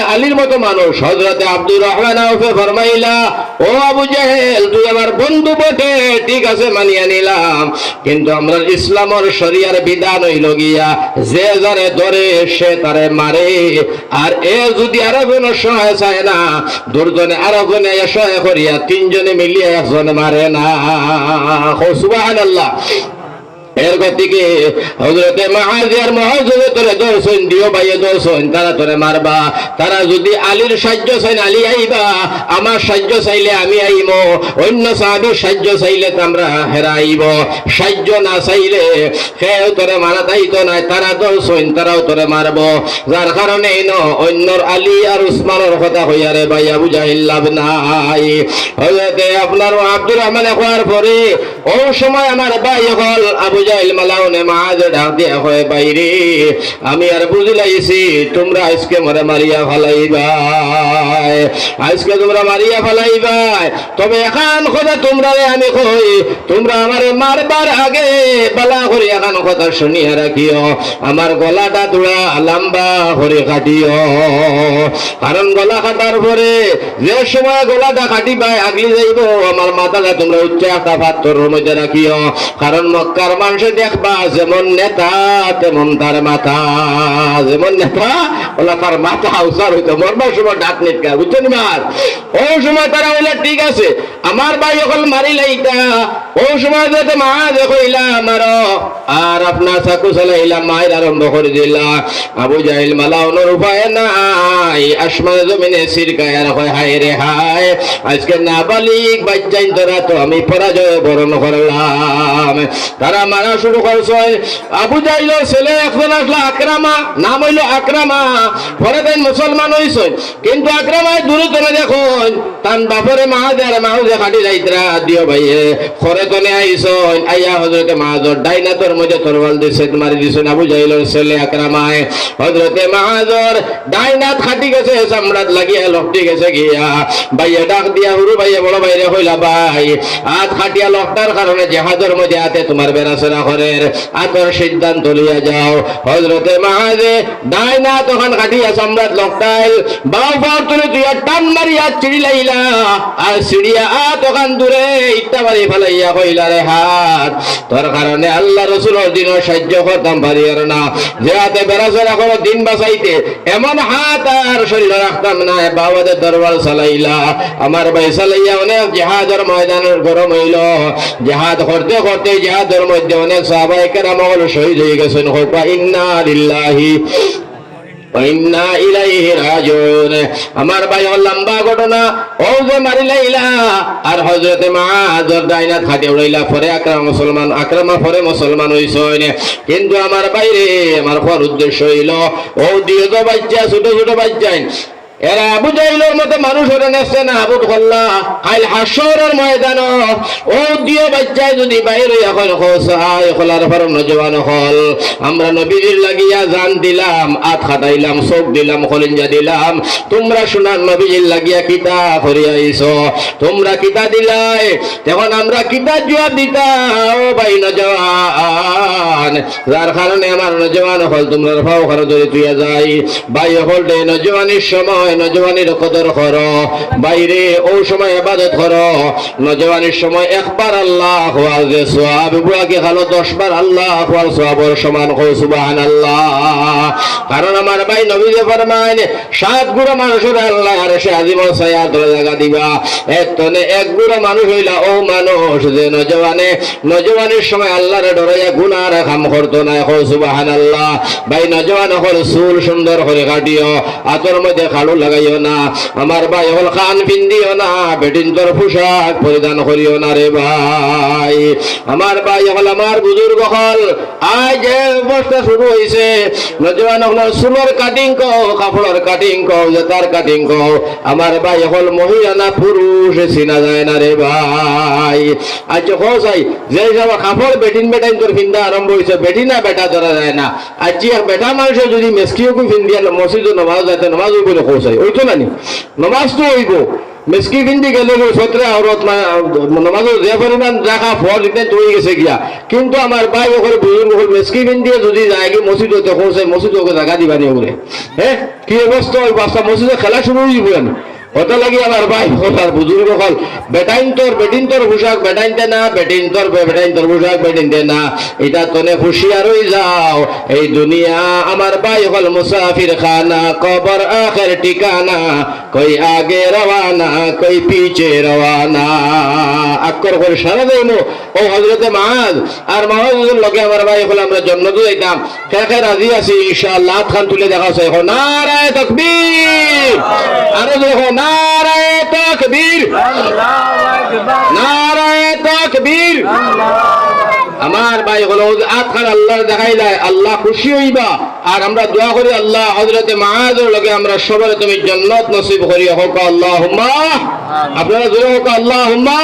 আলীর মতো মানুষ হযরতে আব্দুর রহমান আউফে ফরমাইলা ও আবু জাহেল তুই আমার বন্ধু বটে ঠিক আছে মানিয়া নিলাম কিন্তু আমরা ইসলামের শরিয়ার বিধান হইল গিয়া যে যারে ধরে সে তারে মারে আর এ যদি আরো কোনো সহায় চায় না দুর্জনে আরো জনে সহায় করিয়া তিনজনে মিলিয়ে একজন মারে না সুবহানাল্লাহ এর গতিকে হযরতে মুআজ আর মুআজ তোরে দর্শন দিও ভাইয়ে দর্শন তারা তোরে মারবা তারা যদি আলীর সাহায্য চাই আলী আইবা আমার সাহায্য চাইলে আমি আইব অন্য সাহাবীর সাহায্য চাইলে আমরা হেরাইব সাহায্য না চাইলে কেউ তোরে মারা দায়িত্ব নাই তারা দর্শন তারাও তোরে মারব যার কারণে অন্যর আলী আর উসমানের কথা হইয়া রে ভাই আবু জাহিল লাভ নাই হযরতে আপনার আব্দুর রহমান হওয়ার পরে ও সময় আমার ভাই হল আবু জাহিল মালাউনে মুআজ ডাক দিয়া কয় বাইরে আমি আর বুঝলাইছি তোমরা আজকে মরে মারিয়া ফেলাইবাই আজকে তোমরা মারিয়া ফেলাইবাই তবে এখন কথা তোমরা আমি কই তোমরা আমারে মারবার আগে বালা করে এখন কথা শুনিয়া রাখিও আমার গলাটা তোরা লম্বা করে কাটিও কারণ গলা কাটার পরে যে সময় গলাটা কাটিবাই আগলি যাইব আমার মাথাটা তোমরা উচ্চ একটা পাথরের মধ্যে রাখিও কারণ মক্কার মানুষে দেখবা যেমন নেতা তেমন তার মাথা যেমন নেতা ওলা তার মাথা উচার হইতো মরবার সময় ডাক নিটকা বুঝছেন মার ও সময় তারা বলে ঠিক আছে আমার ভাই সকল মারিলে এটা ও সময় যাতে মাঝে কইলাম আর আপনার চাকু চালাইলাম মায়ের আরম্ভ করে দিলা। আবু জাহিল মালাউনের উপায় নাই, আসমানে জমিনে সিরকায় আর হয় হায় রে হায়, আজকে নাবালিক বাচ্চাইন তোরা তো আমি পরাজয় বরণ করলাম। তারা মারা শুরু করছে। আবু জাহিলের ছেলে এখন আসলো আকরামা, নাম হইল আকরামা, পরে তাই মুসলমান হইছে। কিন্তু আকরামায় দূরে তোলে দেখুন তান বাপরে মাহাজের মাহুজে খাটি যাইতরা দিও ভাইয়ে খরে তনে আইসন আইয়া হজরতে মাহাজর ডাইনাতর মধ্যে তরবাল দিয়ে সেদ মারি দিছেন আবু জাহিলের ছেলে আকরামায়। হজরতে মাহাজর ডাইনাত খাটি গেছে, চামড়াত লাগিয়া লপটি গেছে গিয়া ভাইয়া ডাক দিয়া হুরু ভাইয়া বড় বাইরে হইলা ভাই আত খাটিয়া লপটার কারণে জাহাজের মধ্যে আতে তোমার বেড়াচেরা ঘরের আতর সিদ্ধান্ত লিয়া যাও। হজরতে মাহাজে ডাইনাত তখন খাটিয়া চামড়াত লপটাইল বাউ বাউ তুলে তুই টান মারিয়া চিড়িলাইলা আর সিড়িয়া তখন দূরে ইট্টা বাড়ি ফেলাইয়া কইলা রে হাত তোর কারণে আল্লাহ রসুলের দিন সাহায্য করতাম পারিয়ার না, যে হাতে বেড়াচেরা করো দিন বাঁচাইতে এমন হাত আর শরীর রাখতাম না। বাবাদের দরবার চালাইলা আমার ভাই চালাইয়া অনেক জাহাজের ময়দানের গরম হইল। জাহাজ করতে করতে জাহাজের মধ্যে অনেক সাহাবায়ে কেরাম শহীদ হয়ে গেছেন। হোকা ইন্না লিল্লাহি ইন্না ইলাইহি রাজিউন। আমার ভাই লম্বা ঘটনা ও যে মারিলাইলা আর হযরতে মুআযর ডাইনাত খাটে উড়াইলা পরে আকরামা পরে মুসলমান হইছেন। কিন্তু আমার বাইরে আমার পর উদ্দেশ্য হইল ও দিয়ে তো বাচ্চা ছোট ছোট বাচ্চাই এরা আবু জাহিলের মতো মানুষ ওরা নেছে না আবু খল্লা আইল হাসরের ময়দান ও দিয়ে বাচ্চায় যদি বাইরে এখন খোসায় খোলার পর নজওয়ান হল আমরা নবীর লাগিয়া জান দিলাম আত খাটাইলাম চোখ দিলাম খলিঞ্জা দিলাম তোমরা শোনার নবীর লাগিয়া কিতা করিয়া আইছো তোমরা কিতা দিলাই তখন আমরা কিতা জবাব দিতা ও ভাই নজওয়ান যার কারণে আমার নজওয়ান হল তোমরা ফাও খারো ধরে তুইয়া যাই ভাই হল দে নজওয়ানির সময় নজওয়ানির কদর করো বাইরে ও সময় ইবাদত করো নজওয়ানির সময় একবার আল্লাহ ওয়াজে সওয়াব বুয়াকে খালো 10 বার আল্লাহ ওয়ার সওয়াবের সমান কও সুবহানাল্লাহ। কারণ আমার ভাই নবী যে ফরমায় 7 গুণা মানুষের আল্লাহ আর সে আজিমল ছায়া ধরে জায়গা দিবা এতনে এক গুণা মানুষ হইলা ও মানুষ যে নজওয়ানির সময় আল্লাহর ডরাইয়া গুনাহ আর কাম করতো না কও সুবহানাল্লাহ। ভাই নজওয়ান হল চুল সুন্দর করে কাটিও আতর মধ্যে কালো লাগাইও না আমার ভাই হল খান পিন্দিও না বেটিন্তর পোশাক পরিধান করিও না রে ভাই। আমার ভাই হল আমার বুজুর্গ হল আজ যে অবস্থা শুরু হয়েছে নজওয়ান হল চুলের কাটিং কও কাপড়ের কাটিং কও জেতার কাটিং কও আমার ভাই হল মহিলা না পুরুষ চিনা যায় না রে ভাই। আজ চাই যে সব কাপড় বেটিন তোর ফিন্দা আরম্ভ হয়েছে বেটি না বেটা ধরা যায় না। আজ বেটা মানুষের যদি মেসকিওকে ফিন্দিয়া মসজিদ নমাজ যাইতে নমাজ হইব না খোঁচাই ওই তো নানি নমাজ তো হইব মেসকি ফিন্দি গেলে সতরে আওরত নমাজ যে পরিমাণ রাখা ফল দিতে তৈরি গেছে গিয়া কিন্তু আমার ভাই ওখানে বুজুর্গ মেসকি ফিন্দিয়ে যদি যায় কি মসজিদ হইতে খোঁচাই মসজিদ ওকে জায়গা দিবানি ওরে হ্যাঁ কি অবস্থা ওই বাচ্চা মসজিদে খেলা শুরু হয়ে যাবেন ওটা লাগি আমার ভাই আর বুজুর্গ হল বেটিন্তর পোশাক বেটাইনতে না বেটিন্তর পোশাক বেটিনতে না এটা তনে হুঁশিয়ার হয়ে যাও এই দুনিয়া আমার ভাই হল মুসাফির খানা কবর আখের ঠিকানা কই আগে রওয়ানা কই পিছে রওয়ানা আকর করে সারা দেইমো ও হযরতে মুআয আর মুআযের লগে আমার ভাই হল আমরা জান্নাতে যাইতাম কে রাজি আছি ইনশাআল্লাহ খান তুলে দেখাছে নারায়ে তাকবীর আরে দেখো নারায়ে তাকবীর নারায়ে তাকবীর। আমার ভাই হলো আতখান আল্লাহ দেখাই দেয় আল্লাহ খুশি হইবা আর আমরা দোয়া করি আল্লাহ হযরতে মুআযের লগে আমরা সবারে তুমি জান্নাত নসিব করিয়া হোক আল্লাহুম্মা আপনারা জোরে হোক আল্লাহুম্মা।